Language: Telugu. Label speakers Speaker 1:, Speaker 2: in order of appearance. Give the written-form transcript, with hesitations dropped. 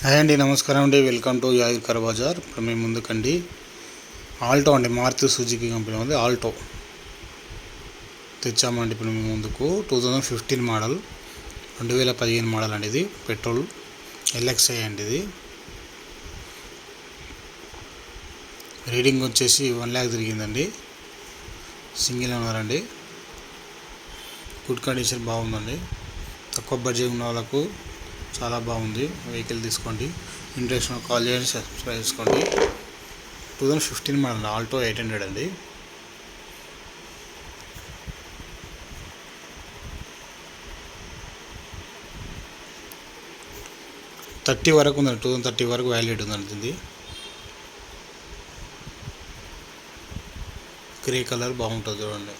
Speaker 1: హాయ్ అండి, నమస్కారం అండి. వెల్కమ్ టు యాదగిరి కార్ బజార్. ఇప్పుడు మేము ముందుకండి ఆల్టో అండి, మారుతి సుజుకి కంపెనీ ఉంది ఆల్టో తెచ్చామండి. ఇప్పుడు మేము ముందుకు 2015 మోడల్, 2015 మోడల్ అండి. ఇది పెట్రోల్ ఎల్ఎక్స్ఐ అండి. ఇది రీడింగ్ వచ్చేసి 1 lakh తిరిగిందండి. సింగిల్ ఓనర్ అండి. గుడ్ కండిషన్ బాగుందండి. తక్కువ బడ్జెట్ ఉన్న వాళ్ళకు చాలా బాగుంది. వెహికల్ తీసుకోండి. ఇంట్రెస్ట్ కాల్ చేయండి, సబ్స్క్రైబ్ చేసుకోండి. 2015 మోడల్ ఆల్టో 800 అండి. థర్టీ వరకు ఉందండి. 2030 వరకు వ్యాలిడ్ ఉందండి. ఇది గ్రే కలర్ బాగుంటుంది చూడండి.